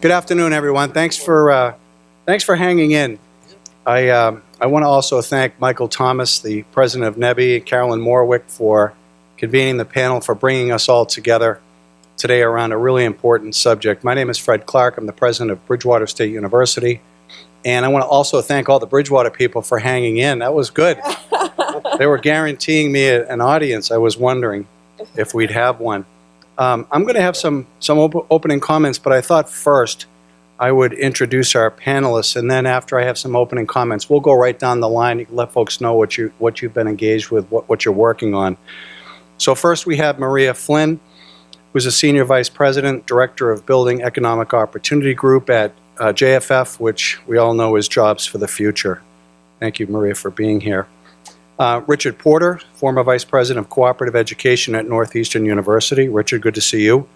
Good afternoon, everyone. Thanks for hanging in. I want to also thank Michael Thomas, the president of NEBI, and Carolyn Morwick for convening the panel, for bringing us all together today around a really important subject. My name is Fred Clark. I'm the president of Bridgewater State University. And I want to also thank all the Bridgewater people for hanging in. That was good. They were guaranteeing me an audience. I was wondering if we'd have one. I'm going to have some opening comments, but I thought first I would introduce our panelists, and then after I have some opening comments, we'll go right down the line. You can let folks know what you've been engaged with, what you're working on. So first we have Maria Flynn, who's a Senior Vice President, Director of Building Economic Opportunity Group at JFF, which we all know is Jobs for the Future. Thank you, Maria, for being here. Richard Porter, former Vice President of Cooperative Education at Northeastern University. Richard, good to see you.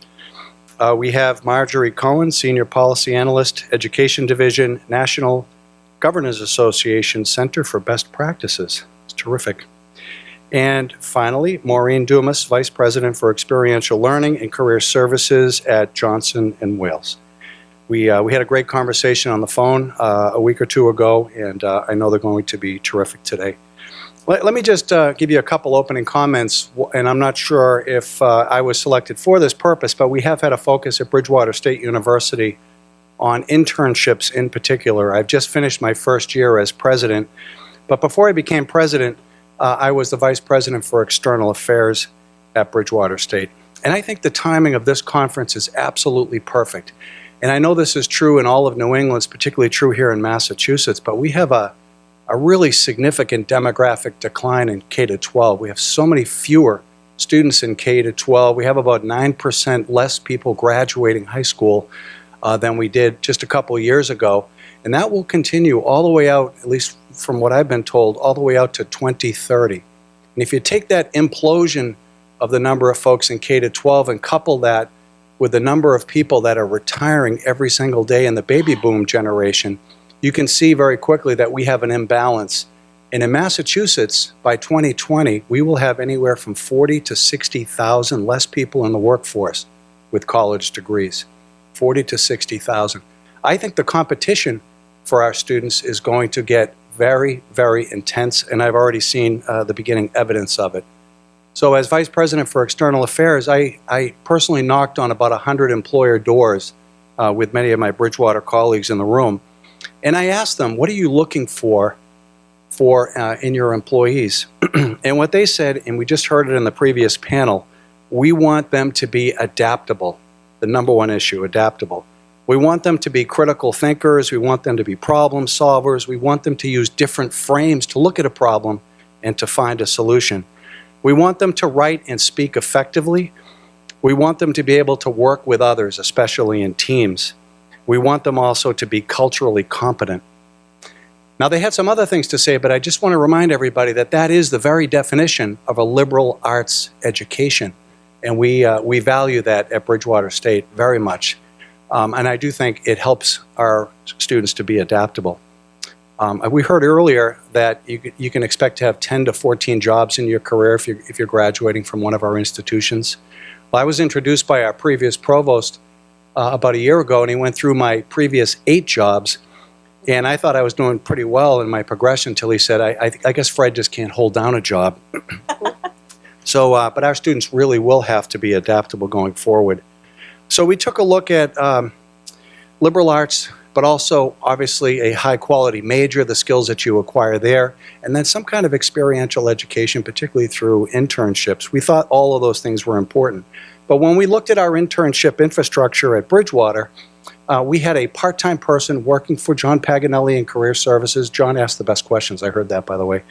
We have Marjorie Cohen, Senior Policy Analyst, Education Division, National Governors Association Center for Best Practices. It's terrific. And finally, Maureen Dumas, Vice President for Experiential Learning and Career Services at Johnson & Wales. We had a great conversation on the phone a week or two ago, and I know they're going to be terrific today. Let me just give you a couple opening comments, and I'm not sure if I was selected for this purpose, but we have had a focus at Bridgewater State University on internships in particular. I've just finished my first year as president, but before I became president, I was the vice president for external affairs at Bridgewater State. And I think the timing of this conference is absolutely perfect. And I know this is true in all of New England, it's particularly true here in Massachusetts, but we have a really significant demographic decline in K-12. We have so many fewer students in K-12. We have about 9% less people graduating high school than we did just a couple of years ago. And that will continue all the way out, at least from what I've been told, all the way out to 2030. And if you take that implosion of the number of folks in K-12 and couple that with the number of people that are retiring every single day in the baby boom generation, you can see very quickly that we have an imbalance. And in Massachusetts, by 2020, we will have anywhere from 40 to 60,000 less people in the workforce with college degrees. 40 to 60,000. I think the competition for our students is going to get very, very intense, and I've already seen the beginning evidence of it. So as Vice President for External Affairs, I personally knocked on about 100 employer doors with many of my Bridgewater colleagues in the room. And I asked them, what are you looking for in your employees? And what they said, and we just heard it in the previous panel, we want them to be adaptable. The number one issue, adaptable. We want them to be critical thinkers. We want them to be problem solvers. We want them to use different frames to look at a problem and to find a solution. We want them to write and speak effectively. We want them to be able to work with others, especially in teams. We want them also to be culturally competent. Now, they had some other things to say, but I just want to remind everybody that that is the very definition of a liberal arts education. And we value that at Bridgewater State very much. And I do think it helps our students to be adaptable. We heard earlier that you can expect to have 10 to 14 jobs in your career if you're graduating from one of our institutions. Well, I was introduced by our previous provost about a year ago, and he went through my previous 8 jobs, and I thought I was doing pretty well in my progression until he said, I guess Fred just can't hold down a job. So, but our students really will have to be adaptable going forward. So we took a look at liberal arts, but also obviously a high quality major, the skills that you acquire there, and then some kind of experiential education, particularly through internships. We thought all of those things were important. But when we looked at our internship infrastructure at Bridgewater, we had a part-time person working for John Paganelli in Career Services. John asked the best questions. I heard that, by the way,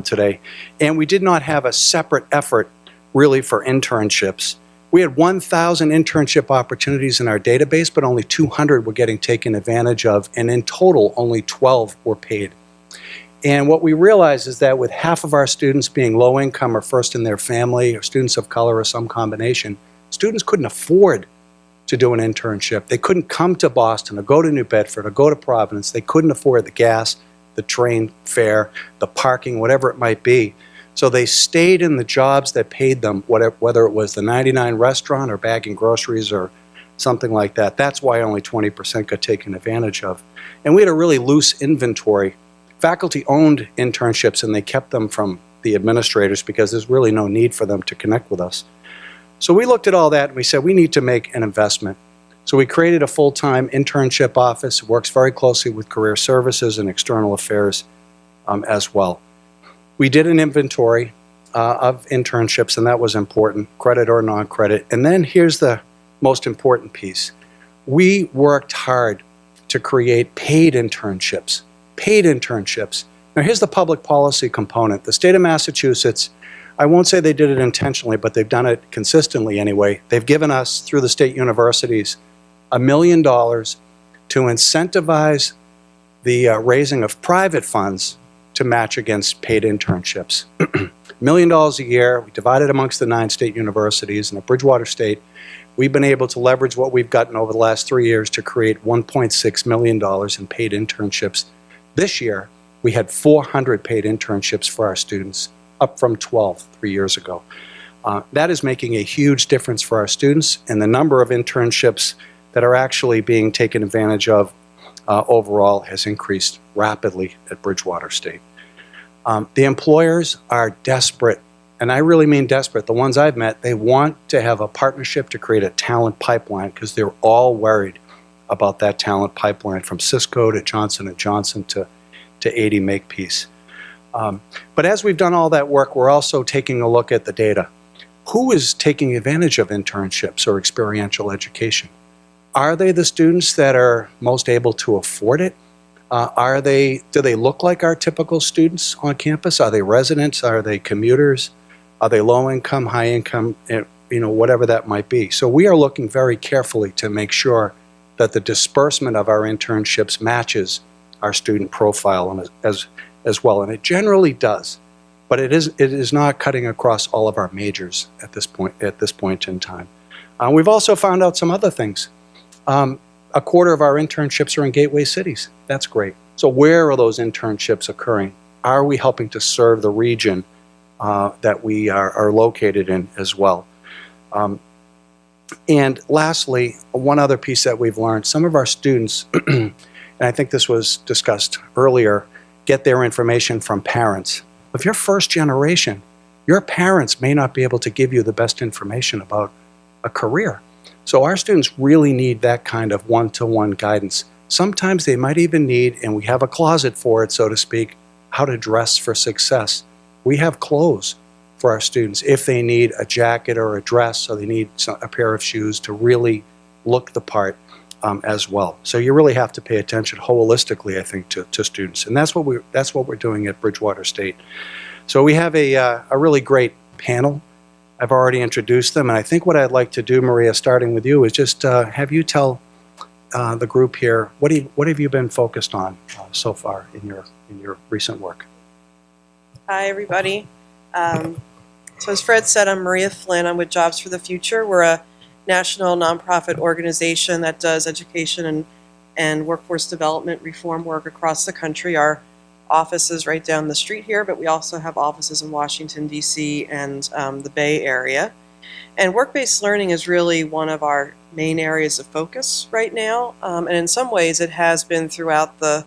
today. And we did not have a separate effort really for internships. We had 1,000 internship opportunities in our database, but only 200 were getting taken advantage of, and in total, only 12 were paid. And what we realized is that with half of our students being low income or first in their family, or students of color or some combination, students couldn't afford to do an internship. They couldn't come to Boston or go to New Bedford or go to Providence. They couldn't afford the gas, the train fare, the parking, whatever it might be. So they stayed in the jobs that paid them, whether it was the 99 restaurant or bagging groceries or something like that. That's why only 20% got taken advantage of. And we had a really loose inventory. Faculty owned internships and they kept them from the administrators because there's really no need for them to connect with us. So we looked at all that and we said we need to make an investment. So we created a full-time internship office. It works very closely with career services and external affairs as well. We did an inventory of internships, and that was important, credit or non-credit. And then here's the most important piece. We worked hard to create paid internships. Paid internships. Now here's the public policy component. The state of Massachusetts, I won't say they did it intentionally, but they've done it consistently anyway. They've given us, through the state universities, $1 million to incentivize the raising of private funds to match against paid internships. $1 million a year, we divide it amongst the 9 state universities, and at Bridgewater State, we've been able to leverage what we've gotten over the last 3 years to create $1.6 million in paid internships. This year, we had 400 paid internships for our students, up from 12 3 years ago. That is making a huge difference for our students, and the number of internships that are actually being taken advantage of overall has increased rapidly at Bridgewater State. The employers are desperate, and I really mean desperate. The ones I've met, they want to have a partnership to create a talent pipeline because they're all worried about that talent pipeline from Cisco to Johnson & Johnson to 80 Makepeace. But as we've done all that work, we're also taking a look at the data. Who is taking advantage of internships or experiential education? Are they the students that are most able to afford it? Do they look like our typical students on campus? Are they residents? Are they commuters? Are they low income, high income, whatever that might be? So we are looking very carefully to make sure that the disbursement of our internships matches our student profile as well, and it generally does. But it is not cutting across all of our majors at this point in time. We've also found out some other things. A quarter of our internships are in gateway cities. That's great. So where are those internships occurring? Are we helping to serve the region that we are located in as well? And lastly, one other piece that we've learned, some of our students, and I think this was discussed earlier, get their information from parents. If you're first generation, your parents may not be able to give you the best information about a career. So our students really need that kind of one-to-one guidance. Sometimes they might even need, and we have a closet for it, so to speak, how to dress for success. We have clothes for our students if they need a jacket or a dress, or they need a pair of shoes to really look the part as well. So you really have to pay attention holistically, I think, to students, and that's what we're doing at Bridgewater State. So we have a really great panel. I've already introduced them, and I think what I'd like to do, Maria, starting with you, is just have you tell the group here what have you been focused on so far in your recent work. Hi, everybody. So as Fred said, I'm Maria Flynn. I'm with Jobs for the Future. We're a national nonprofit organization that does education and workforce development reform work across the country. Our office is right down the street here, but we also have offices in Washington, D.C. and the Bay Area. And work-based learning is really one of our main areas of focus right now. And in some ways, it has been throughout the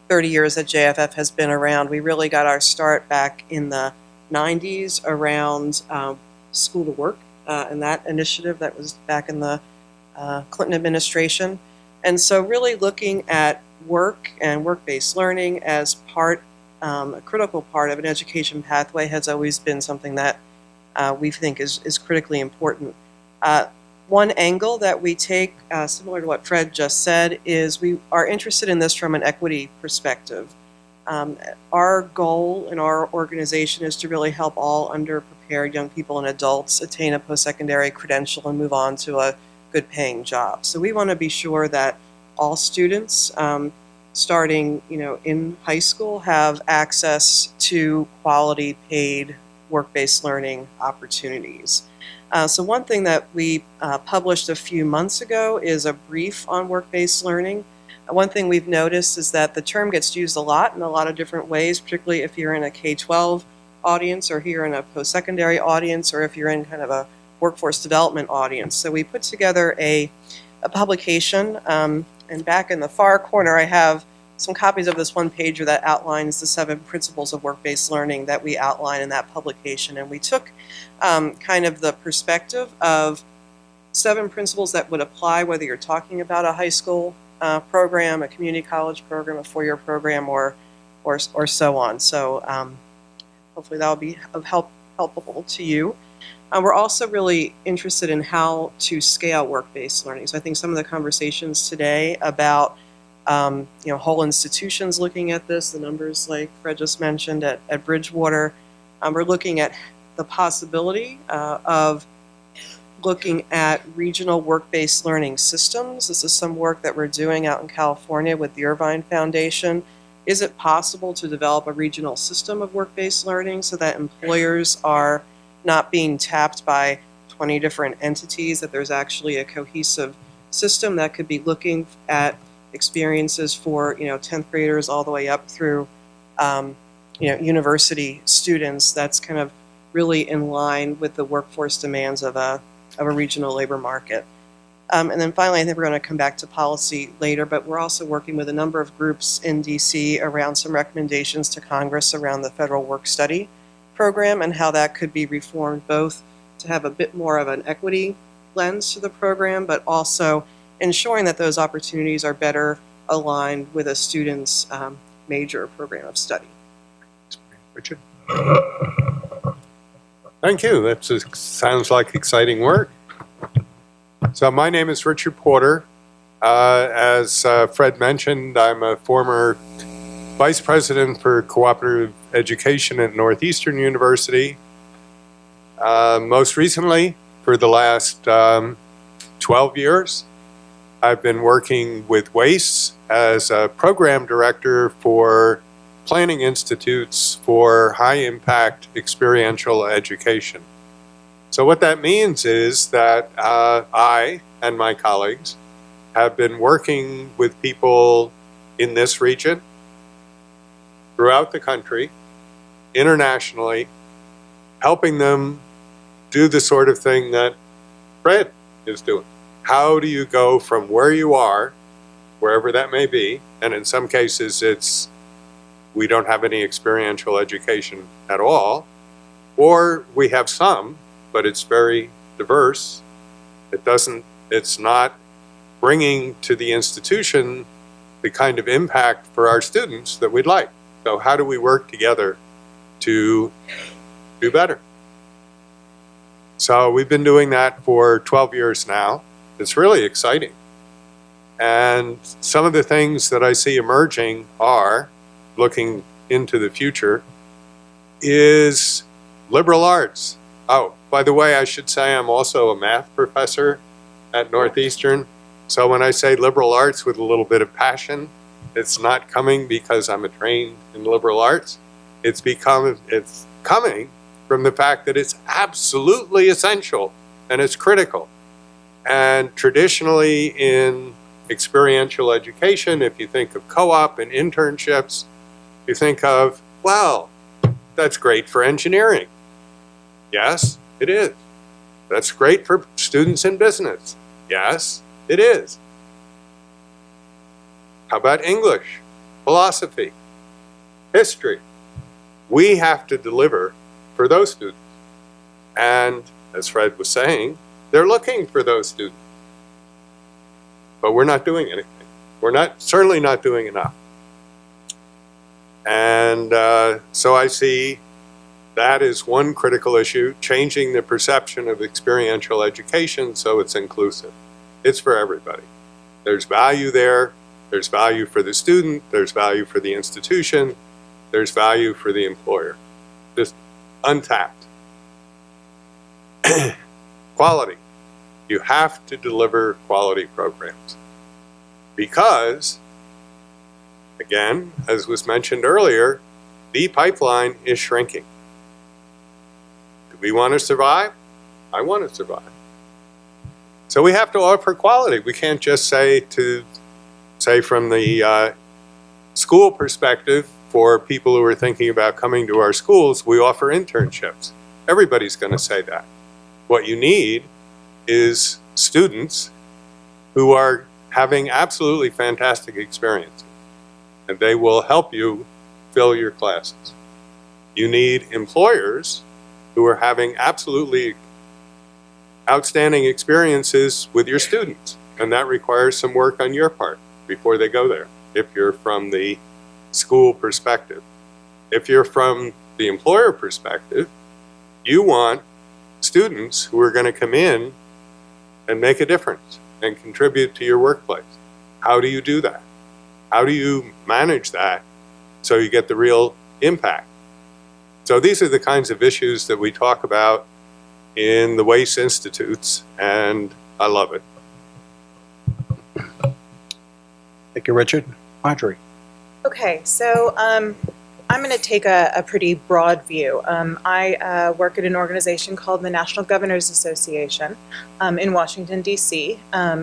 30 years that JFF has been around. We really got our start back in the 90s around school to work and that initiative that was back in the Clinton administration. And so really looking at work and work-based learning as a critical part of an education pathway has always been something that we think is critically important. One angle that we take, similar to what Fred just said, is we are interested in this from an equity perspective. Our goal in our organization is to really help all underprepared young people and adults attain a post-secondary credential and move on to a good paying job. So we want to be sure that all students starting in high school have access to quality paid work-based learning opportunities. So one thing that we published a few months ago is a brief on work-based learning. One thing we've noticed is that the term gets used a lot in a lot of different ways, particularly if you're in a K-12 audience or here in a post-secondary audience or if you're in kind of a workforce development audience. So we put together a a publication, and back in the far corner I have some copies of this one pager that outlines the 7 principles of work-based learning that we outline in that publication. And we took kind of the perspective of 7 principles that would apply whether you're talking about a high school program, a community college program, a 4-year program, or so on. So hopefully that will be helpful to you. We're also really interested in how to scale work-based learning. So I think some of the conversations today about whole institutions looking at this, the numbers like Fred just mentioned at Bridgewater, we're looking at the possibility of looking at regional work-based learning systems. This is some work that we're doing out in California with the Irvine Foundation. Is it possible to develop a regional system of work-based learning so that employers are not being tapped by 20 different entities, that there's actually a cohesive system that could be looking at experiences for 10th graders all the way up through university students, that's kind of really in line with the workforce demands of a regional labor market. And then finally, I think we're going to come back to policy later, but we're also working with a number of groups in DC around some recommendations to Congress around the federal work study program and how that could be reformed, both to have a bit more of an equity lens to the program, but also ensuring that those opportunities are better aligned with a student's major program of study. Richard? Thank you. That sounds like exciting work. So my name is Richard Porter. As Fred mentioned, I'm a former Vice President for Cooperative Education at Northeastern University. Most recently, for the last 12 years, I've been working with WASTE as a program director for planning institutes for high-impact experiential education. So what that means is that I and my colleagues have been working with people in this region, throughout the country, internationally, helping them do the sort of thing that Fred is doing. How do you go from where you are, wherever that may be, and in some cases we don't have any experiential education at all, or we have some, but it's very diverse. It's not bringing to the institution the kind of impact for our students that we'd like. So how do we work together to do better? So we've been doing that for 12 years now. It's really exciting. And some of the things that I see emerging are, looking into the future, is liberal arts. Oh, by the way, I should say I'm also a math professor at Northeastern. So when I say liberal arts with a little bit of passion, it's not coming because I'm trained in liberal arts. It's coming from the fact that it's absolutely essential and it's critical. And traditionally in experiential education, if you think of co-op and internships, you think of, well, that's great for engineering. Yes, it is. That's great for students in business. Yes, it is. How about English, philosophy, history? We have to deliver for those students. And as Fred was saying, they're looking for those students. But we're not doing anything. We're certainly not doing enough. And so I see that is one critical issue, changing the perception of experiential education so it's inclusive. It's for everybody. There's value there. There's value for the student. There's value for the institution. There's value for the employer. Just untapped. Quality. You have to deliver quality programs. Because, again, as was mentioned earlier, the pipeline is shrinking. Do we want to survive? I want to survive. So we have to offer quality. We can't just say from the school perspective, for people who are thinking about coming to our schools, we offer internships. Everybody's going to say that. What you need is students who are having absolutely fantastic experiences, and they will help you fill your classes. You need employers who are having absolutely outstanding experiences with your students, and that requires some work on your part before they go there, if you're from the school perspective. If you're from the employer perspective, you want students who are going to come in and make a difference and contribute to your workplace. How do you do that? How do you manage that so you get the real impact? So these are the kinds of issues that we talk about in the Waste Institutes, and I love it. Thank you, Richard. Marjorie. Okay, so I'm going to take a pretty broad view. I work at an organization called the National Governors Association in Washington, D.C.,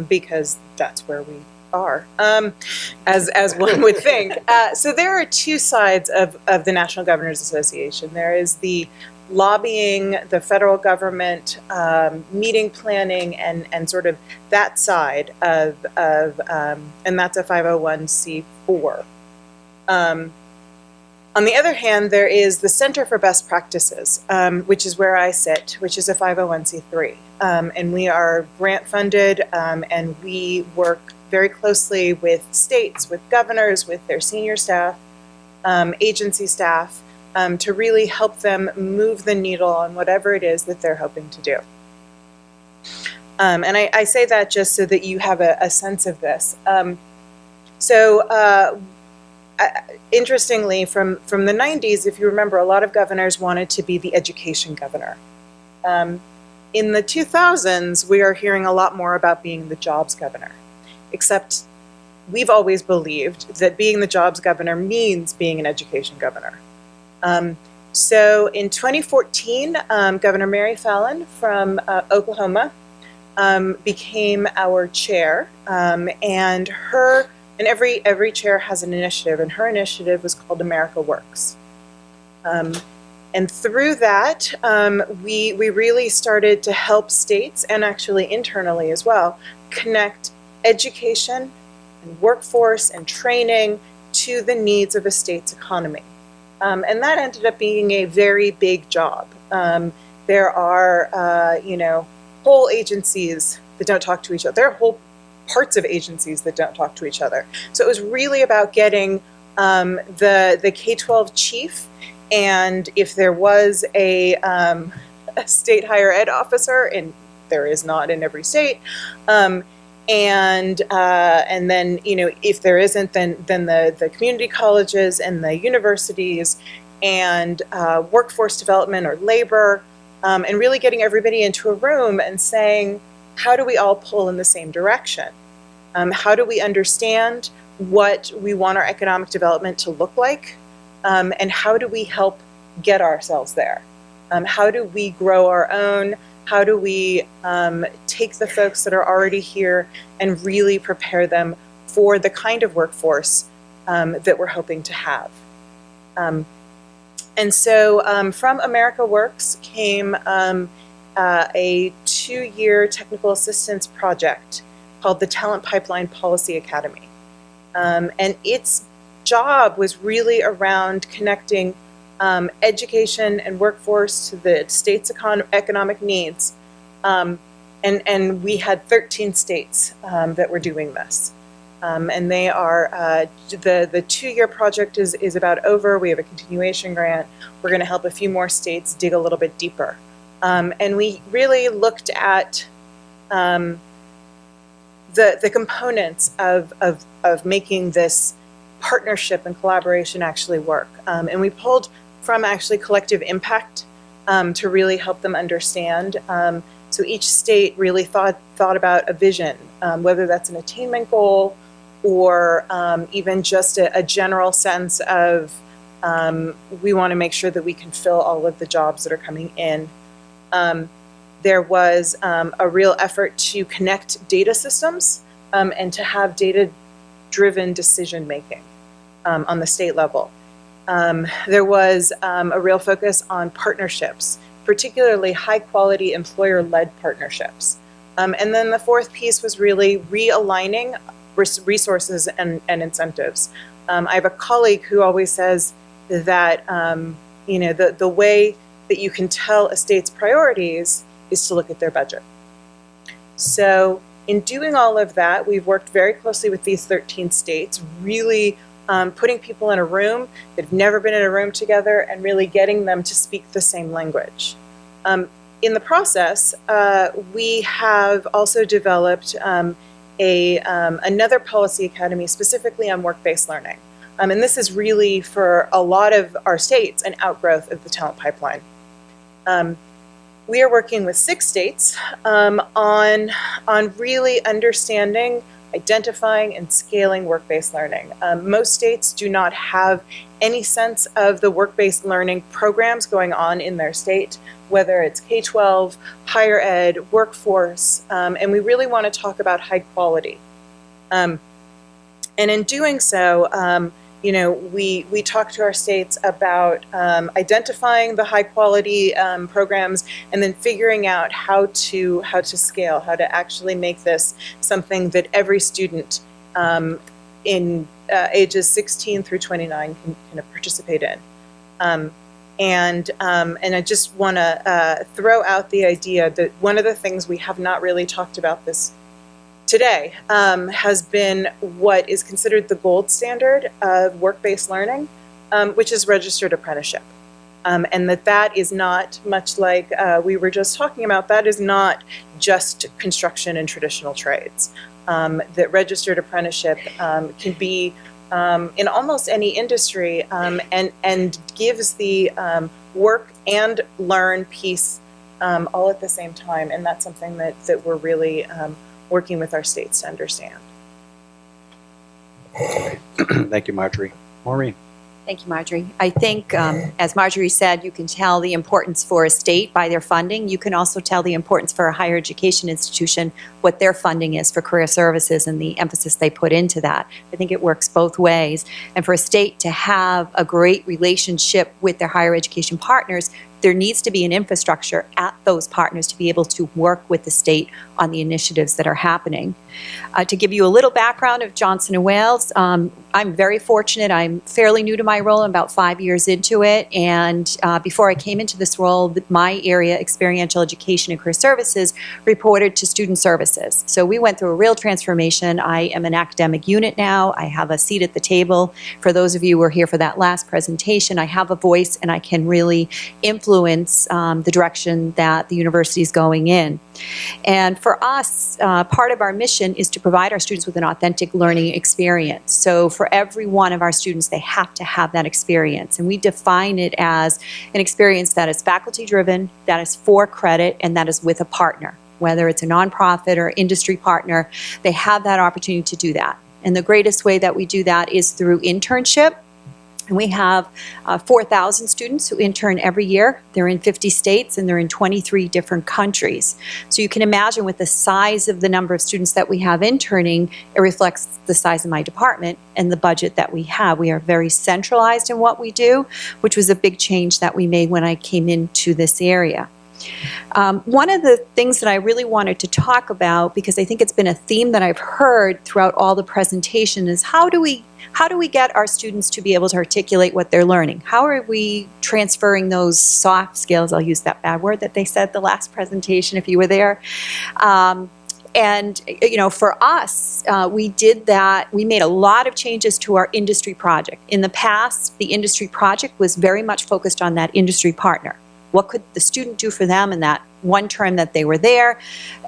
because that's where we are, as one would think. So there are two sides of the National Governors Association. There is the lobbying, the federal government, meeting planning, and sort of that side of and that's a 501c4. On the other hand, there is the Center for Best Practices, which is where I sit, which is a 501c3. And we are grant funded, and we work very closely with states, with governors, with their senior staff, agency staff, to really help them move the needle on whatever it is that they're hoping to do. And I say that just so that you have a sense of this. Interestingly, from the 90s, if you remember, a lot of governors wanted to be the education governor. In the 2000s, we are hearing a lot more about being the jobs governor, except we've always believed that being the jobs governor means being an education governor. So in 2014, Governor Mary Fallin from Oklahoma became our chair, and every chair has an initiative, and her initiative was called America Works. And through that, we really started to help states, and actually internally as well, connect education and workforce and training to the needs of a state's economy. And that ended up being a very big job. There are, whole agencies that don't talk to each other. There are whole parts of agencies that don't talk to each other. So it was really about getting the K-12 chief, and if there was a state higher ed officer, and there is not in every state, and then if there isn't, then the community colleges and the universities and workforce development or labor, and really getting everybody into a room and saying, how do we all pull in the same direction? How do we understand what we want our economic development to look like? And how do we help get ourselves there? How do we grow our own? How do we take the folks that are already here and really prepare them for the kind of workforce that we're hoping to have? And so from America Works came a 2-year technical assistance project called the Talent Pipeline Policy Academy. And its job was really around connecting education and workforce to the state's economic needs. And we had 13 states that were doing this. And they are, the 2-year project is about over. We have a continuation grant. We're going to help a few more states dig a little bit deeper. And we really looked at the components of making this partnership and collaboration actually work. And we pulled from actually collective impact to really help them understand. So each state really thought about a vision, whether that's an attainment goal or even just a general sense of we want to make sure that we can fill all of the jobs that are coming in. There was a real effort to connect data systems and to have data-driven decision-making on the state level. There was a real focus on partnerships, particularly high-quality employer-led partnerships. And then the fourth piece was really realigning resources and incentives. I have a colleague who always says that, the way that you can tell a state's priorities is to look at their budget. So in doing all of that, we've worked very closely with these 13 states, really putting people in a room that have never been in a room together and really getting them to speak the same language. In the process, we have also developed another policy academy specifically on work-based learning. And this is really for a lot of our states an outgrowth of the talent pipeline. We are working with 6 states on really understanding, identifying, and scaling work-based learning. Most states do not have any sense of the work-based learning programs going on in their state, whether it's K-12, higher ed, workforce, and we really want to talk about high quality. And in doing so, we talk to our states about identifying the high quality programs and then figuring out how to scale, how to actually make this something that every student in ages 16 through 29 can participate in. And I just want to throw out the idea that one of the things we have not really talked about this today has been what is considered the gold standard of work-based learning, which is registered apprenticeship. And that is not much like we were just talking about. That is not just construction and traditional trades. That registered apprenticeship can be in almost any industry and gives the work and learn piece all at the same time. And that's something that we're really working with our states to understand. Thank you, Marjorie. Maureen. Thank you, Marjorie. I think, as Marjorie said, you can tell the importance for a state by their funding. You can also tell the importance for a higher education institution, what their funding is for career services and the emphasis they put into that. I think it works both ways. And for a state to have a great relationship with their higher education partners, there needs to be an infrastructure at those partners to be able to work with the state on the initiatives that are happening. To give you a little background of Johnson & Wales, I'm very fortunate. I'm fairly new to my role. I'm about 5 years into it. And before I came into this role, my area, Experiential Education and Career Services, reported to Student Services. So we went through a real transformation. I am an academic unit now. I have a seat at the table. For those of you who were here for that last presentation, I have a voice and I can really influence the direction that the university is going in. And for us, part of our mission is to provide our students with an authentic learning experience. So for every one of our students, they have to have that experience. And we define it as an experience that is faculty-driven, that is for credit, and that is with a partner. Whether it's a nonprofit or industry partner, they have that opportunity to do that. And the greatest way that we do that is through internship. And we have 4,000 students who intern every year. They're in 50 states and they're in 23 different countries. So you can imagine with the size of the number of students that we have interning, it reflects the size of my department and the budget that we have. We are very centralized in what we do, which was a big change that we made when I came into this area. One of the things that I really wanted to talk about, because I think it's been a theme that I've heard throughout all the presentation, is how do we get our students to be able to articulate what they're learning? How are we transferring those soft skills? I'll use that bad word that they said the last presentation if you were there. And, for us, we did that. We made a lot of changes to our industry project. In the past, the industry project was very much focused on that industry partner. What could the student do for them in that one term that they were there?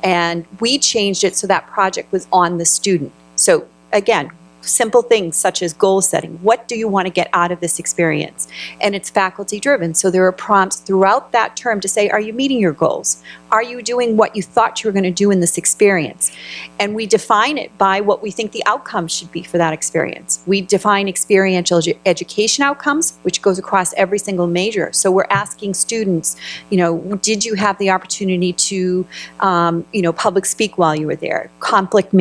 And we changed it so that project was on the student. So again, simple things such as goal setting. What do you want to get out of this experience? And it's faculty driven. So there are prompts throughout that term to say, are you meeting your goals? Are you doing what you thought you were going to do in this experience? And we define it by what we think the outcomes should be for that experience. We define experiential education outcomes, which goes across every single major. So we're asking students, did you have the opportunity to, public speak while you were there? Conflict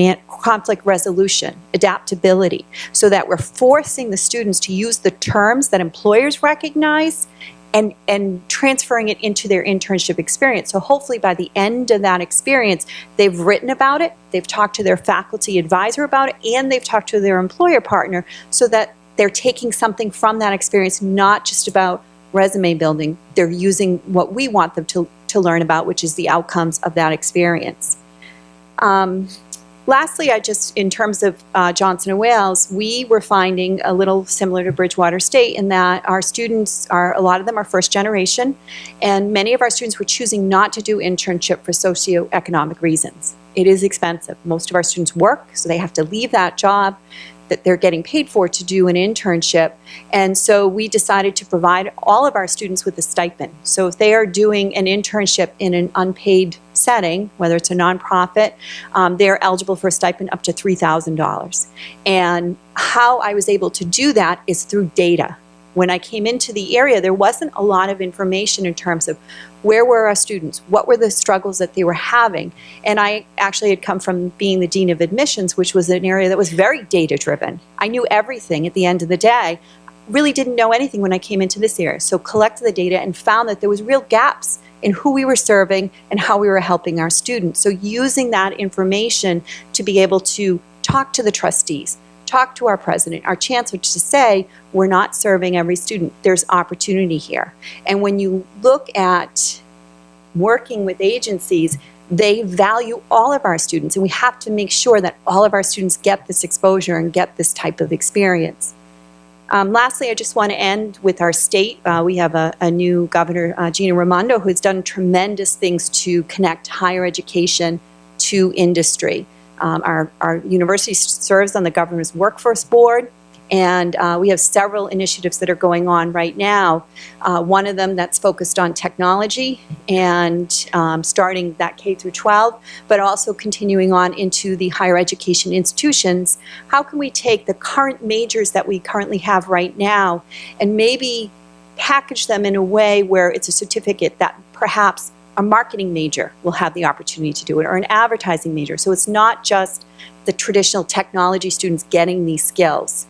resolution, adaptability, so that we're forcing the students to use the terms that employers recognize and transferring it into their internship experience. So hopefully by the end of that experience, they've written about it, they've talked to their faculty advisor about it, and they've talked to their employer partner, so that they're taking something from that experience, not just about resume building. They're using what we want them to learn about, which is the outcomes of that experience. Lastly, in terms of Johnson & Wales, we were finding a little similar to Bridgewater State in that our students a lot of them are first generation, and many of our students were choosing not to do internship for socioeconomic reasons. It is expensive. Most of our students work, so they have to leave that job that they're getting paid for to do an internship. And so we decided to provide all of our students with a stipend. So if they are doing an internship in an unpaid setting, whether it's a nonprofit, they're eligible for a stipend up to $3,000. And how I was able to do that is through data. When I came into the area, there wasn't a lot of information in terms of where were our students, what were the struggles that they were having. And I actually had come from being the Dean of Admissions, which was an area that was very data-driven. I knew everything at the end of the day. Really didn't know anything when I came into this area. So collected the data and found that there was real gaps in who we were serving and how we were helping our students. So using that information to be able to talk to the trustees, talk to our president, our chancellor, to say, we're not serving every student. There's opportunity here. And when you look at working with agencies, they value all of our students, and we have to make sure that all of our students get this exposure and get this type of experience. Lastly, I just want to end with our state. We have a new governor, Gina Raimondo, who has done tremendous things to connect higher education to industry. Our university serves on the Governor's Workforce Board, and we have several initiatives that are going on right now. One of them that's focused on technology and starting that K through 12, but also continuing on into the higher education institutions. How can we take the current majors that we currently have right now and maybe package them in a way where it's a certificate that perhaps a marketing major will have the opportunity to do it, or an advertising major. So it's not just the traditional technology students getting these skills.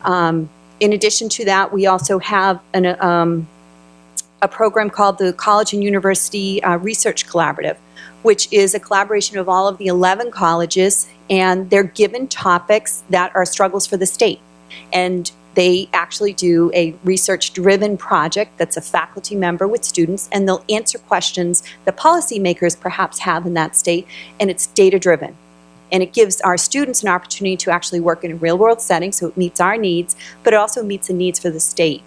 In addition to that, we also have a program called the College and University Research Collaborative, which is a collaboration of all of the 11 colleges, and they're given topics that are struggles for the state. And they actually do a research-driven project that's a faculty member with students, and they'll answer questions that policymakers perhaps have in that state, and it's data-driven. And it gives our students an opportunity to actually work in a real-world setting, so it meets our needs, but it also meets the needs for the state.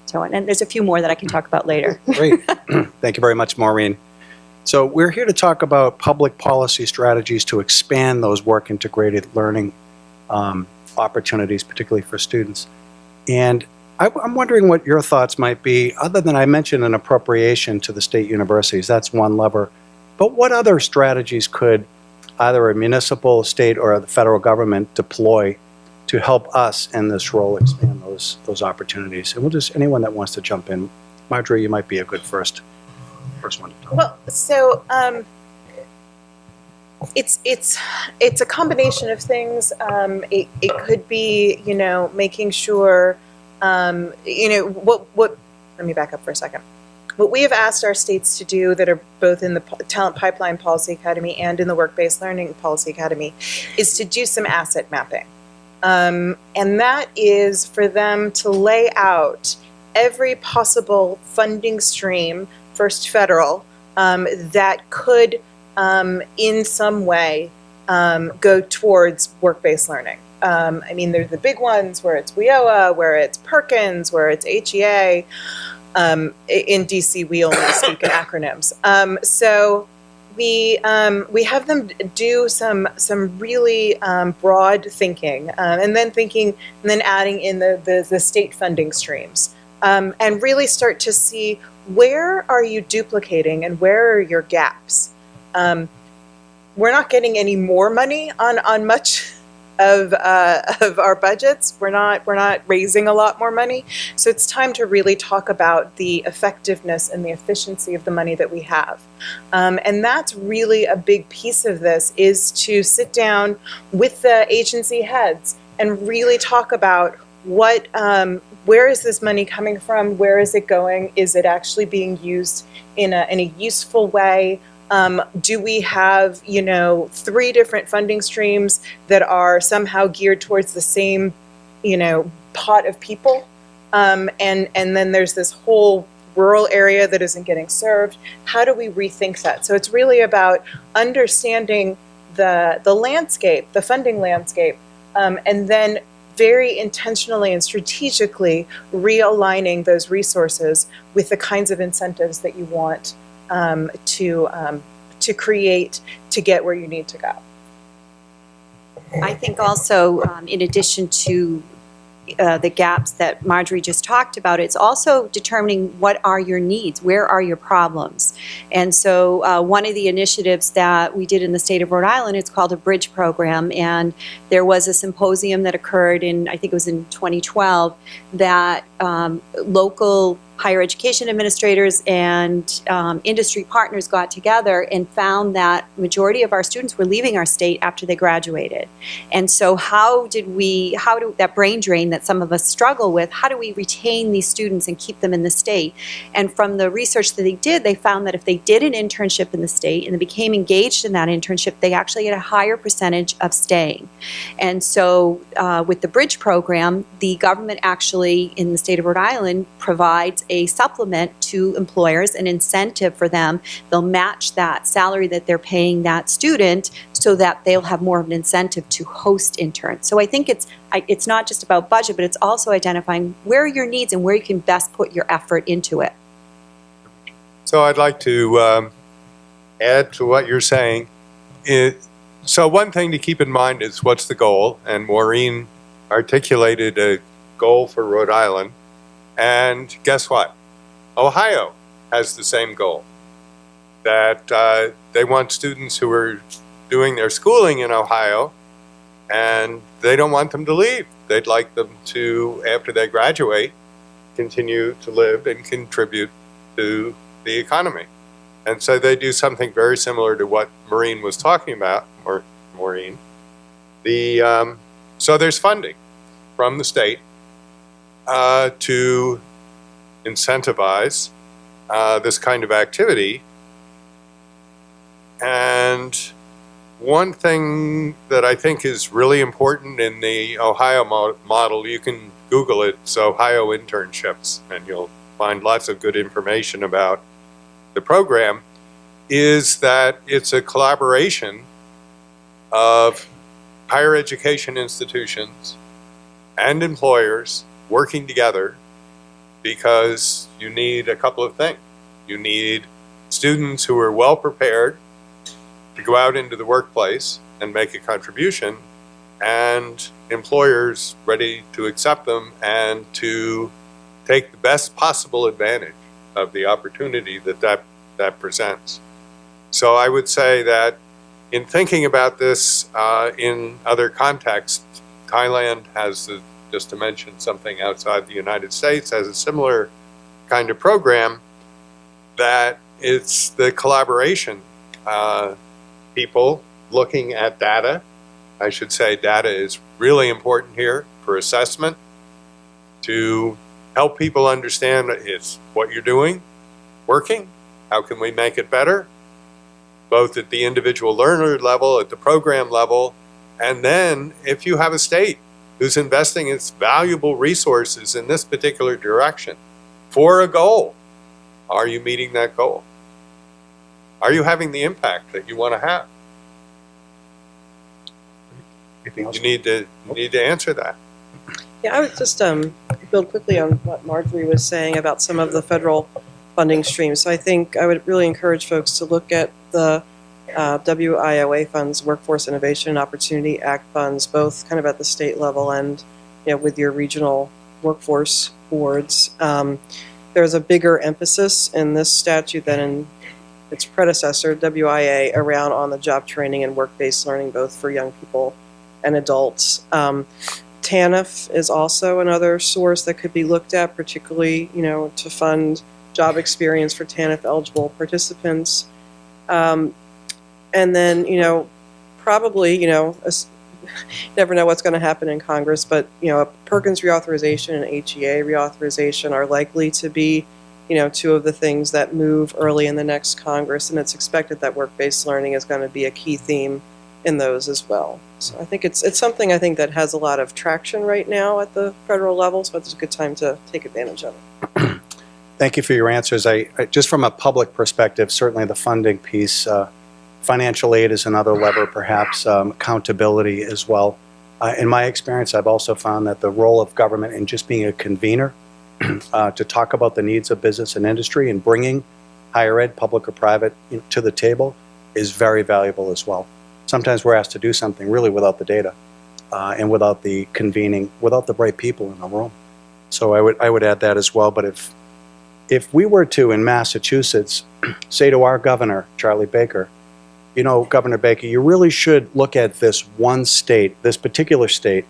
So, and there's a few more that I can talk about later. Great. Thank you very much, Maureen. So we're here to talk about public policy strategies to expand those work-integrated learning opportunities, particularly for students. And I'm wondering what your thoughts might be, other than I mentioned an appropriation to the state universities. That's one lever. But what other strategies could either a municipal, state, or the federal government deploy to help us in this role expand those opportunities? And we'll just, anyone that wants to jump in. Marjorie, you might be a good first one to talk. Well, so it's a combination of things. It could be, making sure, what. Let me back up for a second. What we have asked our states to do that are both in the Talent Pipeline Policy Academy and in the Work-Based Learning Policy Academy is to do some asset mapping. And that is for them to lay out every possible funding stream, first federal, that could in some way go towards work-based learning. I mean, there's the big ones where it's WIOA, where it's Perkins, where it's HEA. In DC, we only speak in acronyms. So we have them do some really broad thinking, and then adding in the state funding streams, and really start to see where are you duplicating and where are your gaps. We're not getting any more money on much of our budgets. We're not raising a lot more money. So it's time to really talk about the effectiveness and the efficiency of the money that we have. And that's really a big piece of this, is to sit down with the agency heads and really talk about what where is this money coming from? Where is it going? Is it actually being used in a useful way? Do we have, 3 different funding streams that are somehow geared towards the same, pot of people? And then there's this whole rural area that isn't getting served. How do we rethink that? So it's really about understanding the landscape, the funding landscape, and then very intentionally and strategically realigning those resources with the kinds of incentives that you want to create to get where you need to go. I think also, in addition to the gaps that Marjorie just talked about, it's also determining what are your needs, where are your problems. And so one of the initiatives that we did in the state of Rhode Island, it's called a Bridge program, and there was a symposium that occurred I think it was in 2012, that local higher education administrators and industry partners got together and found that majority of our students were leaving our state after they graduated. And so how do that brain drain that some of us struggle with, how do we retain these students and keep them in the state? And from the research that they did, they found that if they did an internship in the state and they became engaged in that internship, they actually had a higher percentage of staying. And so with the Bridge program, the government actually in the state of Rhode Island provides a supplement to employers, an incentive for them. They'll match that salary that they're paying that student so that they'll have more of an incentive to host interns. So I think it's not just about budget, but it's also identifying where are your needs and where you can best put your effort into it. So I'd like to add to what you're saying. So one thing to keep in mind is what's the goal, and Maureen articulated a goal for Rhode Island. And guess what? Ohio has the same goal, that they want students who are doing their schooling in Ohio, and they don't want them to leave. They'd like them to, after they graduate, continue to live and contribute to the economy. And so they do something very similar to what Maureen was talking about, or Maureen. So there's funding from the state to incentivize this kind of activity. And one thing that I think is really important in the Ohio model, you can Google it, it's Ohio internships, and you'll find lots of good information about the program, is that it's a collaboration of higher education institutions and employers working together, because you need a couple of things. You need students who are well prepared to go out into the workplace and make a contribution, and employers ready to accept them and to take the best possible advantage of the opportunity that presents. So I would say that in thinking about this in other contexts, Thailand has, just to mention something outside the United States, has a similar kind of program, that it's the collaboration. People looking at data. I should say data is really important here for assessment, to help people understand is what you're doing working? How can we make it better? Both at the individual learner level, at the program level, and then if you have a state who's investing its valuable resources in this particular direction for a goal, are you meeting that goal? Are you having the impact that you want to have? You need to answer that. Yeah, I would just build quickly on what Marjorie was saying about some of the federal funding streams. So I think I would really encourage folks to look at the WIOA funds, Workforce Innovation and Opportunity Act funds, both kind of at the state level and with your regional workforce boards. There's a bigger emphasis in this statute than in its predecessor, WIA, around on-the-job training and work-based learning, both for young people and adults. TANF is also another source that could be looked at, particularly, to fund job experience for TANF-eligible participants. And then, probably, never know what's going to happen in Congress, but, a Perkins reauthorization and HEA reauthorization are likely to be, two of the things that move early in the next Congress, and it's expected that work-based learning is going to be a key theme in those as well. So I think it's something that has a lot of traction right now at the federal level, so it's a good time to take advantage of it. Thank you for your answers. I just from a public perspective, certainly the funding piece, financial aid is another lever, perhaps accountability as well. In my experience, I've also found that the role of government in just being a convener to talk about the needs of business and industry and bringing higher ed, public or private, to the table is very valuable as well. Sometimes we're asked to do something really without the data and without the convening, without the right people in the room. So I would add that as well. But if we were to, in Massachusetts, say to our governor, Charlie Baker, Governor Baker, you really should look at this one state, this particular state,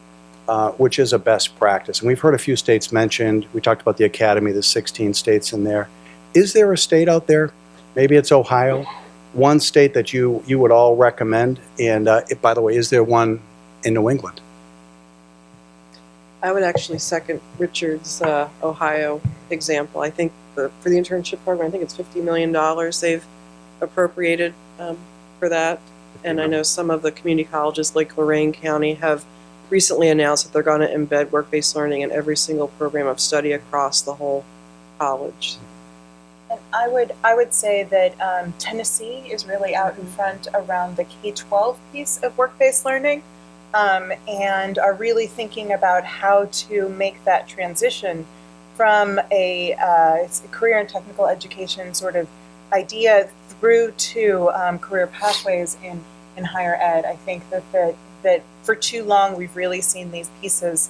which is a best practice. And we've heard a few states mentioned. We talked about the academy, the 16 states in there. Is there a state out there, maybe it's Ohio, one state that you would all recommend? And by the way, is there one in New England? I would actually second Richard's Ohio example. I think for the internship program, I think it's $50 million they've appropriated for that. And I know some of the community colleges like Lorain County have recently announced that they're going to embed work-based learning in every single program of study across the whole college. And I would say that Tennessee is really out in front around the K-12 piece of work-based learning, and are really thinking about how to make that transition from a career and technical education sort of idea through to career pathways in higher ed. I think that for too long we've really seen these pieces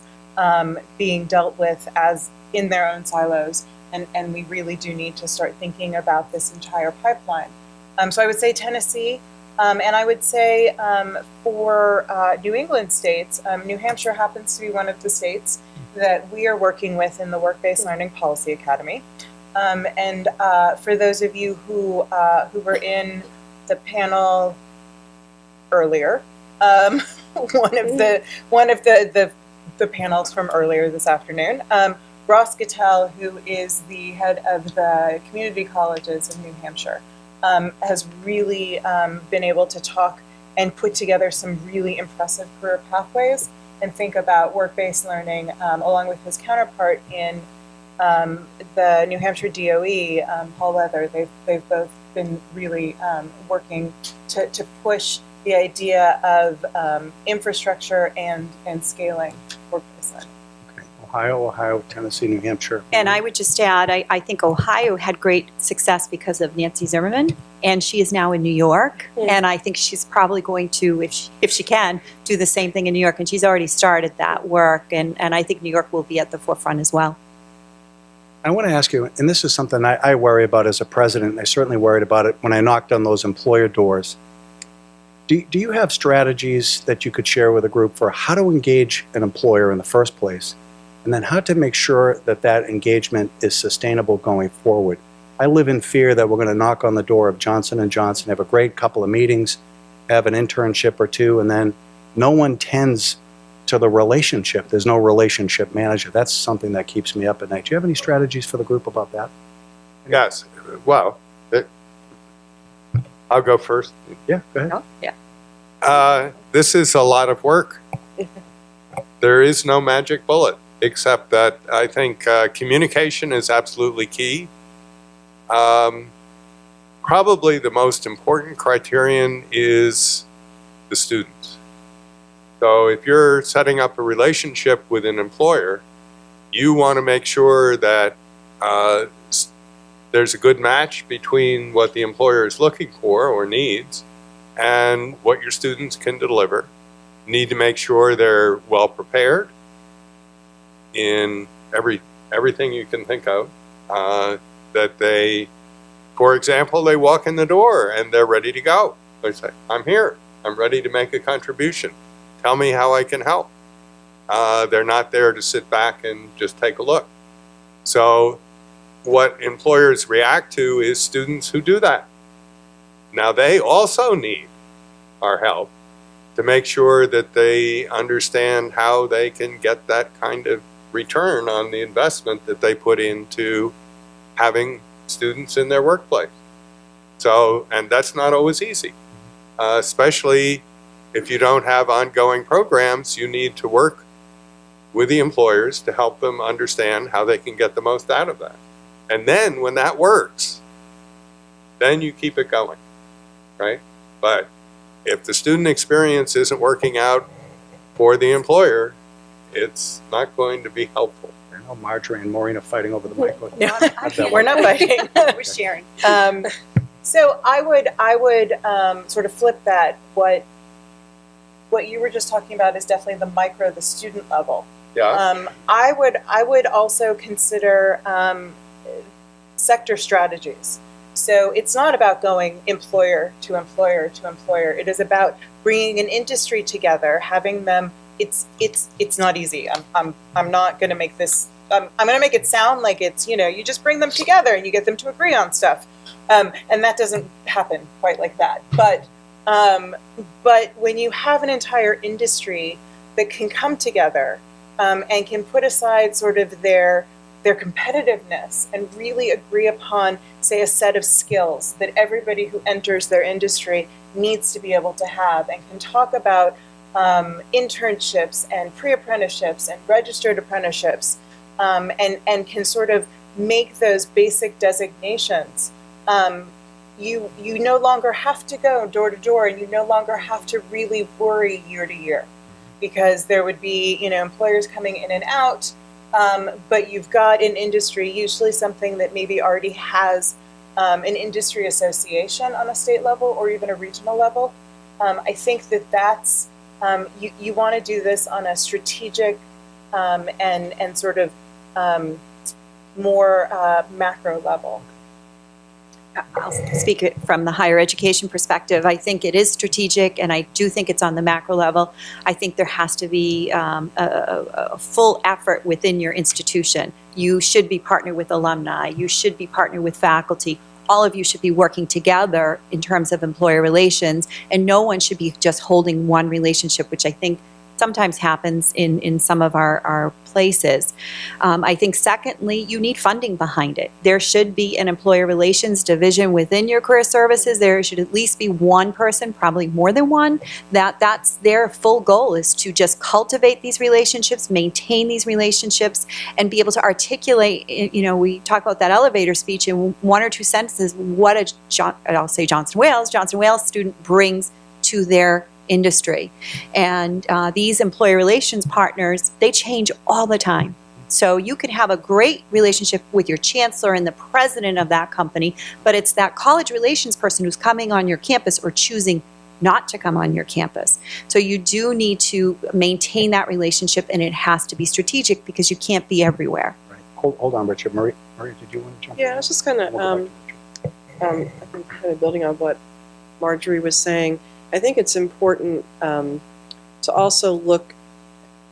being dealt with as in their own silos. And we really do need to start thinking about this entire pipeline. So I would say Tennessee, and I would say for New England states, New Hampshire happens to be one of the states that we are working with in the Work-Based Learning Policy Academy. And for those of you who were in the panel earlier, one of the panels from earlier this afternoon, Ross Gattell, who is the head of the community colleges of New Hampshire, has really been able to talk and put together some really impressive career pathways and think about work-based learning along with his counterpart in the New Hampshire DOE, Paul Leather. They've both been really working to push the idea of infrastructure and scaling work-based learning. Ohio, Tennessee, New Hampshire. And I would just add, I think Ohio had great success because of Nancy Zimmerman, and she is now in New York. Yeah. And I think she's probably going to, if she can, do the same thing in New York. And she's already started that work, and I think New York will be at the forefront as well. I want to ask you, and this is something I worry about as a president, and I certainly worried about it when I knocked on those employer doors. Do you have strategies that you could share with a group for how to engage an employer in the first place? And then how to make sure that that engagement is sustainable going forward? I live in fear that we're going to knock on the door of Johnson & Johnson, have a great couple of meetings, have an internship or two, and then no one tends to the relationship. There's no relationship manager. That's something that keeps me up at night. Do you have any strategies for the group about that? Yes. Well, I'll go first. Yeah, go ahead. Oh, yeah. This is a lot of work. There is no magic bullet, except that I think communication is absolutely key. Probably the most important criterion is the students. So if you're setting up a relationship with an employer, you want to make sure that there's a good match between what the employer is looking for or needs and what your students can deliver. You need to make sure they're well prepared in everything you can think of. That they, for example, they walk in the door and they're ready to go. They say, I'm here. I'm ready to make a contribution. Tell me how I can help. They're not there to sit back and just take a look. So what employers react to is students who do that. Now they also need our help to make sure that they understand how they can get that kind of return on the investment that they put into having students in their workplace. So, and that's not always easy, especially if you don't have ongoing programs. You need to work with the employers to help them understand how they can get the most out of that. And then when that works, then you keep it going, right? But if the student experience isn't working out for the employer, it's not going to be helpful. I know Marjorie and Maureen are fighting over the mic. We're not fighting. We're sharing. So I would sort of flip that. What you were just talking about is definitely the micro, the student level. Yeah. I would also consider sector strategies. So it's not about going employer to employer to employer. It is about bringing an industry together, having them. It's not easy. I'm not going to make this. I'm going to make it sound like it's, you just bring them together and you get them to agree on stuff, and that doesn't happen quite like that. But when you have an entire industry that can come together and can put aside sort of their competitiveness and really agree upon, say, a set of skills that everybody who enters their industry needs to be able to have, and can talk about internships and pre-apprenticeships and registered apprenticeships, and can sort of make those basic designations. You no longer have to go door to door, and you no longer have to really worry year to year, because there would be employers coming in and out. But you've got an industry, usually something that maybe already has an industry association on a state level or even a regional level. I think that's, you want to do this on a strategic and sort of more macro level. I'll speak it from the higher education perspective. I think it is strategic, and I do think it's on the macro level. I think there has to be a full effort within your institution. You should be partnered with alumni. You should be partnered with faculty. All of you should be working together in terms of employer relations, and no one should be just holding one relationship, which I think sometimes happens in some of our places. I think secondly, you need funding behind it. There should be an employer relations division within your career services. There should at least be one person, probably more than one, that's their full goal is to just cultivate these relationships, maintain these relationships, and be able to articulate, we talk about that elevator speech in one or two sentences, what I'll say Johnson Wales student brings to their industry. And these employer relations partners, they change all the time. So you can have a great relationship with your chancellor and the president of that company, but it's that college relations person who's coming on your campus or choosing not to come on your campus. So you do need to maintain that relationship, and it has to be strategic because you can't be everywhere. Right. Hold on, Richard. Marie, did you want to jump in? Yeah, I was just kind of, I think kind of building on what Marjorie was saying. I think it's important to also look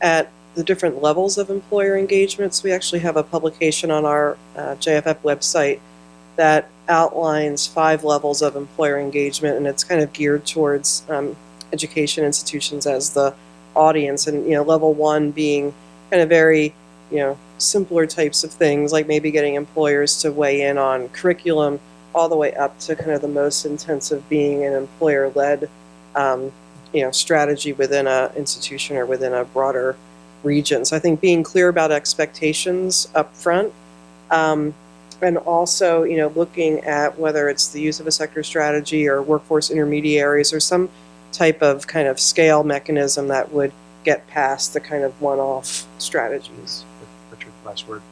at the different levels of employer engagements. We actually have a publication on our JFF website that outlines 5 levels of employer engagement, and it's kind of geared towards education institutions as the audience. And level 1 being kind of very simpler types of things, like maybe getting employers to weigh in on curriculum, all the way up to kind of the most intensive being an employer-led strategy within an institution or within a broader region. So I think being clear about expectations up front, and also, looking at whether it's the use of a sector strategy or workforce intermediaries or some type of kind of scale mechanism that would get past the kind of one-off strategies. Richard, last word.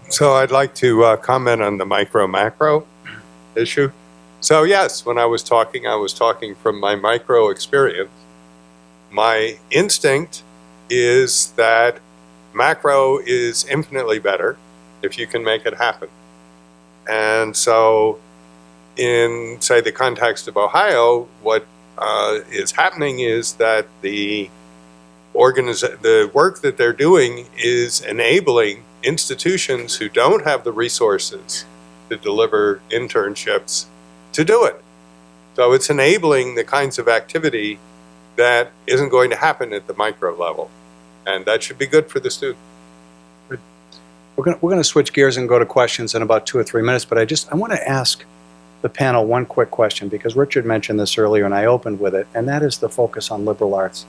So I'd like to comment on the micro-macro issue. So yes, when I was talking from my micro experience. My instinct is that macro is infinitely better if you can make it happen. And so in, say, the context of Ohio, what is happening is that the work that they're doing is enabling institutions who don't have the resources to deliver internships to do it. So it's enabling the kinds of activity that isn't going to happen at the micro level. And that should be good for the student. We're going to switch gears and go to questions in about 2 or 3 minutes, but I want to ask the panel one quick question, because Richard mentioned this earlier and I opened with it, and that is the focus on liberal arts.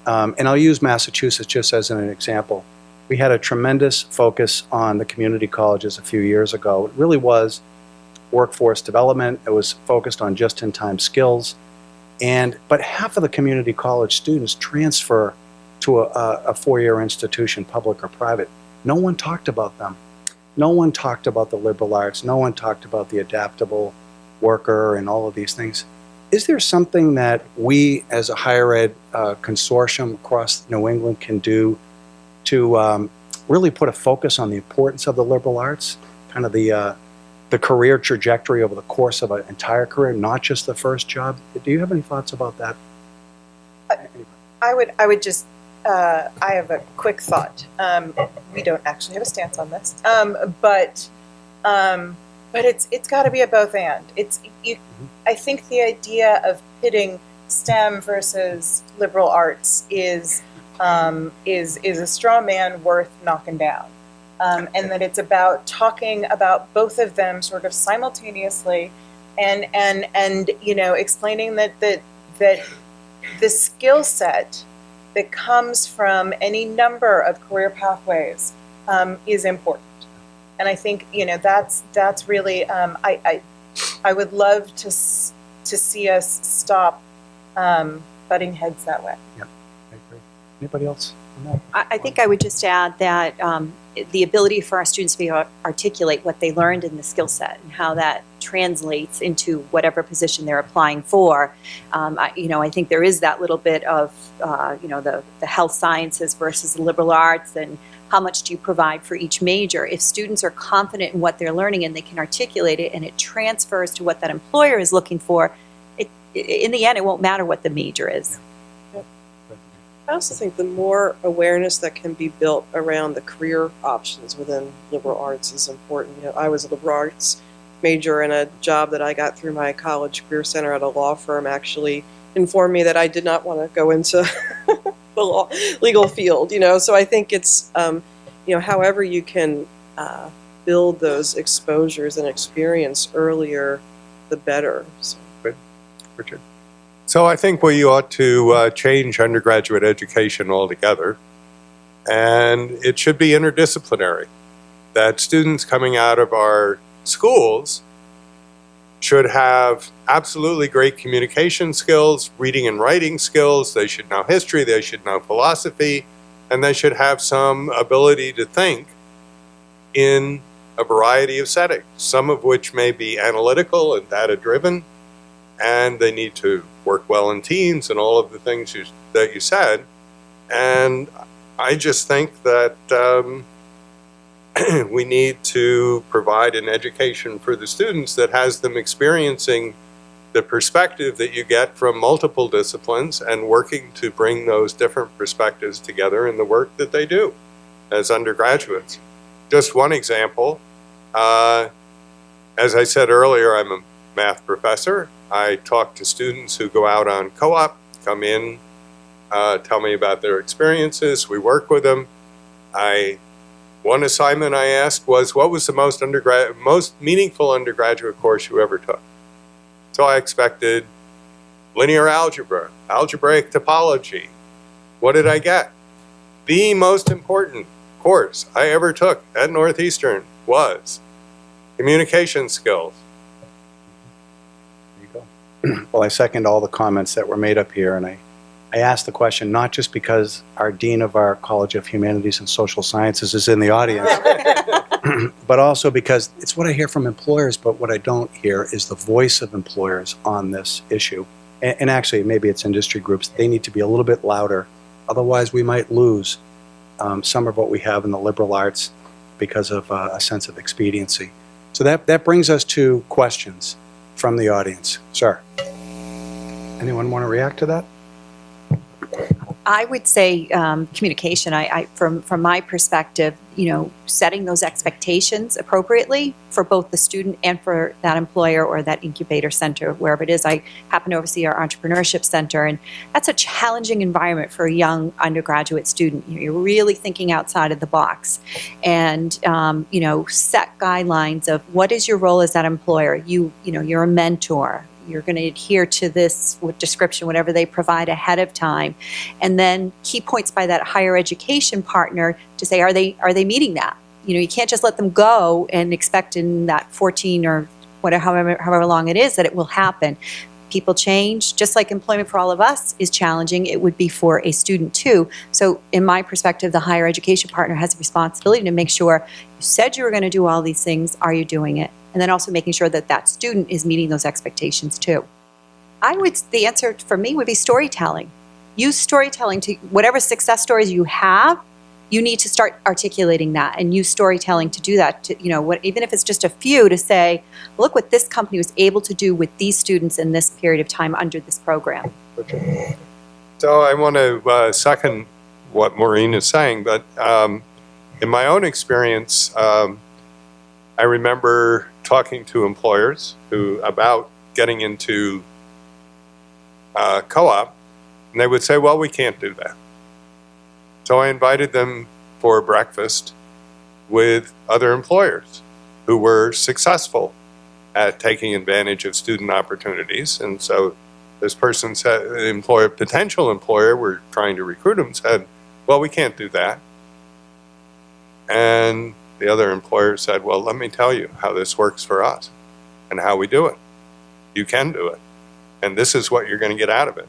And I'll use Massachusetts just as an example. We had a tremendous focus on the community colleges a few years ago. It really was workforce development. It was focused on just-in-time skills. But half of the community college students transfer to a four-year institution, public or private. No one talked about them. No one talked about the liberal arts. No one talked about the adaptable worker and all of these things. Is there something that we as a higher ed consortium across New England can do to really put a focus on the importance of the liberal arts, kind of the career trajectory over the course of an entire career, not just the first job? Do you have any thoughts about that? I would just, I have a quick thought. We don't actually have a stance on this, but it's got to be a both and. I think the idea of pitting STEM versus liberal arts is a straw man worth knocking down, and that it's about talking about both of them sort of simultaneously, and explaining that the skill set that comes from any number of career pathways is important. And I think that's really I would love to see us stop butting heads that way. Yeah, I agree. Anybody else on that? I think I would just add that the ability for our students to be able to articulate what they learned in the skill set and how that translates into whatever position they're applying for. I think there is that little bit of, the health sciences versus the liberal arts, and how much do you provide for each major. If students are confident in what they're learning and they can articulate it and it transfers to what that employer is looking for, in the end, it won't matter what the major is. I also think the more awareness that can be built around the career options within liberal arts is important. I was a liberal arts major, and a job that I got through my college career center at a law firm actually informed me that I did not want to go into the legal field. So I think it's however you can build those exposures and experience earlier, the better. So. Richard? So I think we ought to change undergraduate education altogether, and it should be interdisciplinary. That students coming out of our schools should have absolutely great communication skills, reading and writing skills. They should know history, they should know philosophy, and they should have some ability to think in a variety of settings, some of which may be analytical and data-driven, and they need to work well in teams and all of the things that you said. And I just think that we need to provide an education for the students that has them experiencing the perspective that you get from multiple disciplines and working to bring those different perspectives together in the work that they do as undergraduates. Just one example, as I said earlier, I'm a math professor. I talk to students who go out on co-op, come in, tell me about their experiences. We work with them. One assignment I asked was, what was the most meaningful undergraduate course you ever took? So I expected linear algebra, algebraic topology. What did I get? The most important course I ever took at Northeastern was communication skills. Well, I second all the comments that were made up here, and I asked the question not just because our Dean of our College of Humanities and Social Sciences is in the audience, but also because it's what I hear from employers, but what I don't hear is the voice of employers on this issue. And actually, maybe it's industry groups. They need to be a little bit louder. Otherwise, we might lose some of what we have in the liberal arts because of a sense of expediency. So that brings us to questions from the audience. Sir, anyone want to react to that? I would say communication. From my perspective, setting those expectations appropriately for both the student and for that employer or that incubator center, wherever it is. I happen to oversee our entrepreneurship center, and that's a challenging environment for a young undergraduate student. You're really thinking outside of the box, and set guidelines of what is your role as that employer. You're a mentor. You're going to adhere to this description, whatever they provide ahead of time. And then key points by that higher education partner to say, are they meeting that? You can't just let them go and expect in that 14 or whatever, however long it is, that it will happen. People change, just like employment for all of us is challenging, it would be for a student too. So in my perspective, the higher education partner has a responsibility to make sure you said you were going to do all these things, are you doing it? And then also making sure that that student is meeting those expectations too. The answer for me would be storytelling. Use storytelling to whatever success stories you have. You need to start articulating that and use storytelling to do that. Even if it's just a few, to say, look what this company was able to do with these students in this period of time under this program. So I want to second what Maureen is saying, but in my own experience, I remember talking to employers about getting into co-op, and they would say, well, we can't do that. So I invited them for breakfast with other employers who were successful at taking advantage of student opportunities. And so this person said, potential employer, we're trying to recruit him, said, well, we can't do that. And the other employer said, well, let me tell you how this works for us and how we do it. You can do it. And this is what you're going to get out of it.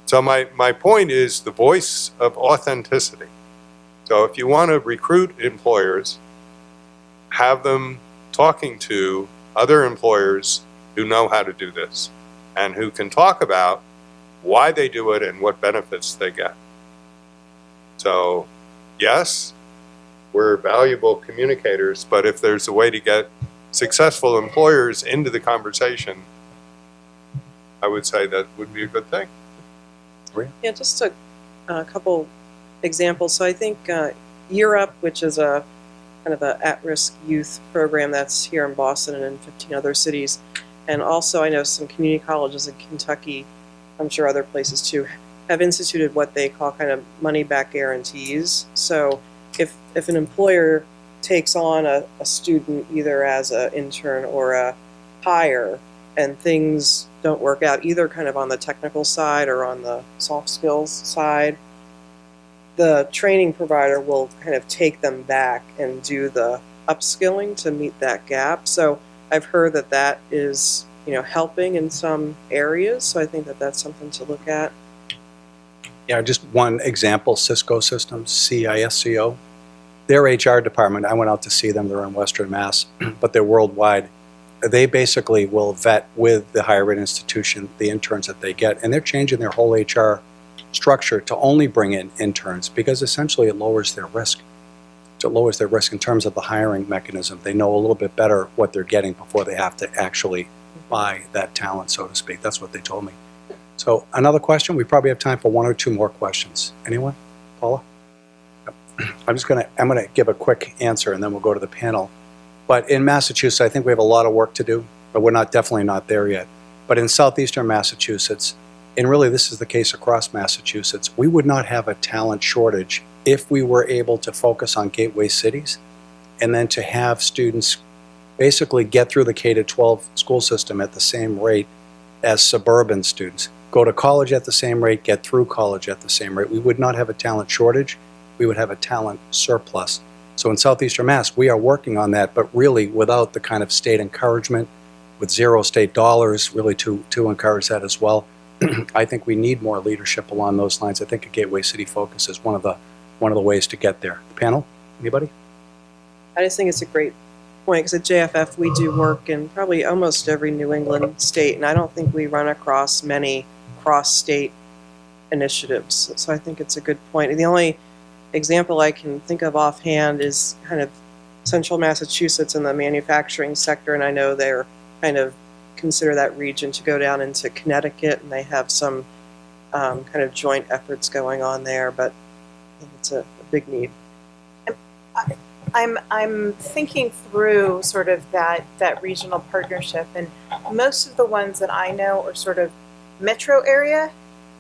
So my point is the voice of authenticity. So if you want to recruit employers, have them talking to other employers who know how to do this and who can talk about why they do it and what benefits they get. So yes, we're valuable communicators, but if there's a way to get successful employers into the conversation, I would say that would be a good thing. Yeah, just a couple examples. So I think Year Up, which is a kind of an at-risk youth program that's here in Boston and in 15 other cities, and also I know some community colleges in Kentucky, I'm sure other places too, have instituted what they call kind of money-back guarantees. So if an employer takes on a student either as an intern or a hire, and things don't work out either kind of on the technical side or on the soft skills side, the training provider will kind of take them back and do the upskilling to meet that gap. So I've heard that is, helping in some areas. So I think that's something to look at. Yeah, just one example, Cisco Systems, CISCO. Their HR department, I went out to see them, they're in Western Mass, but they're worldwide. They basically will vet with the higher ed institution the interns that they get, and they're changing their whole HR structure to only bring in interns because essentially it lowers their risk. It lowers their risk in terms of the hiring mechanism. They know a little bit better what they're getting before they have to actually buy that talent, so to speak. That's what they told me. So another question? We probably have time for one or two more questions. Anyone? Paula? I'm going to give a quick answer and then we'll go to the panel. But in Massachusetts, I think we have a lot of work to do, but we're definitely not there yet. But in southeastern Massachusetts, and really this is the case across Massachusetts, we would not have a talent shortage if we were able to focus on gateway cities and then to have students basically get through the K-12 school system at the same rate as suburban students. Go to college at the same rate, get through college at the same rate. We would not have a talent shortage. We would have a talent surplus. So in southeastern Mass, we are working on that, but really without the kind of state encouragement, with zero state dollars really to encourage that as well. I think we need more leadership along those lines. I think a gateway city focus is one of the ways to get there. The panel, anybody? I just think it's a great point because at JFF we do work in probably almost every New England state, and I don't think we run across many cross-state initiatives. So I think it's a good point. And the only example I can think of offhand is kind of central Massachusetts in the manufacturing sector, and I know they're kind of consider that region to go down into Connecticut, and they have some kind of joint efforts going on there, but I think it's a big need. I'm thinking through sort of that regional partnership, and most of the ones that I know are sort of metro area,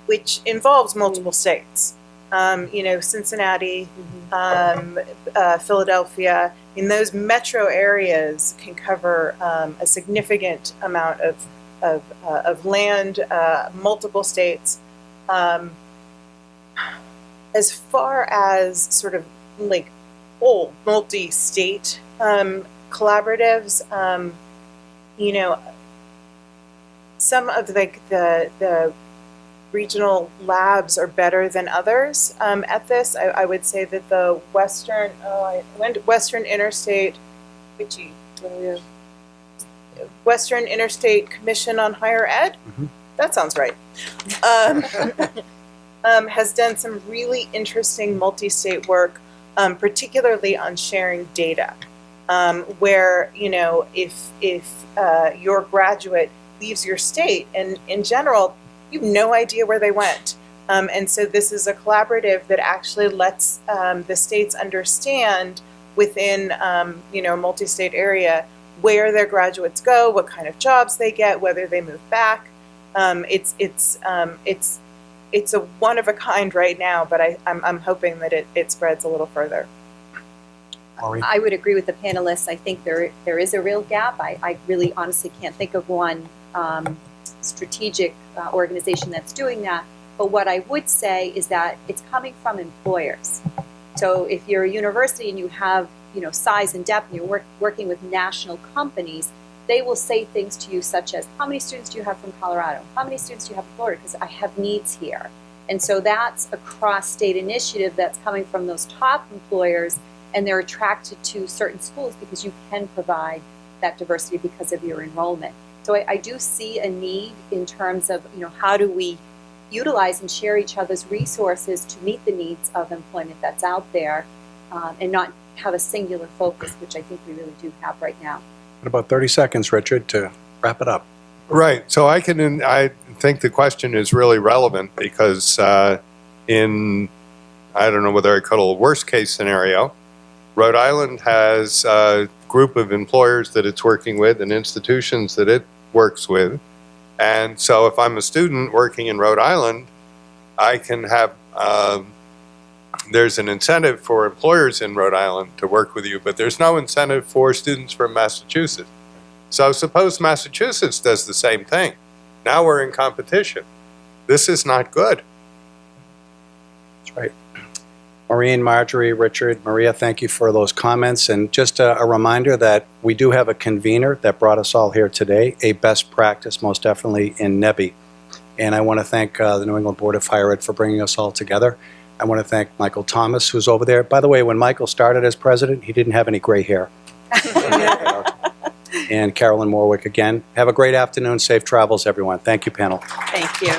which involves multiple states. Cincinnati, Philadelphia. In those metro areas can cover a significant amount of land, multiple states. As far as sort of like whole multi-state collaboratives, some of the regional labs are better than others at this. I would say that the Western Interstate, Western Interstate Commission on Higher Ed, that sounds right, has done some really interesting multi-state work, particularly on sharing data, where, if your graduate leaves your state, and in general, you have no idea where they went. And so this is a collaborative that actually lets the states understand within, a multi-state area where their graduates go, what kind of jobs they get, whether they move back. It's a one of a kind right now, but I'm hoping that it spreads a little further. Maureen? I would agree with the panelists. I think there is a real gap. I really honestly can't think of one strategic organization that's doing that. But what I would say is that it's coming from employers. So if you're a university and you have, size and depth, and you're working with national companies, they will say things to you such as, how many students do you have from Colorado? How many students do you have from Florida? Because I have needs here. And so that's a cross-state initiative that's coming from those top employers, and they're attracted to certain schools because you can provide that diversity because of your enrollment. So I do see a need in terms of, how do we utilize and share each other's resources to meet the needs of employment that's out there, and not have a singular focus, which I think we really do have right now. About 30 seconds, Richard, to wrap it up. Right. So I think the question is really relevant because I don't know whether I call it a worst case scenario, Rhode Island has a group of employers that it's working with and institutions that it works with. And so if I'm a student working in Rhode Island, I can have, there's an incentive for employers in Rhode Island to work with you, but there's no incentive for students from Massachusetts. So suppose Massachusetts does the same thing. Now we're in competition. This is not good. That's right. Maureen, Marjorie, Richard, Maria, thank you for those comments. And just a reminder that we do have a convener that brought us all here today, a best practice, most definitely, in NEBI. And I want to thank the New England Board of Higher Ed for bringing us all together. I want to thank Michael Thomas, who's over there. By the way, when Michael started as president, he didn't have any gray hair. And Carolyn Morwick again. Have a great afternoon. Safe travels, everyone. Thank you, panel. Thank you.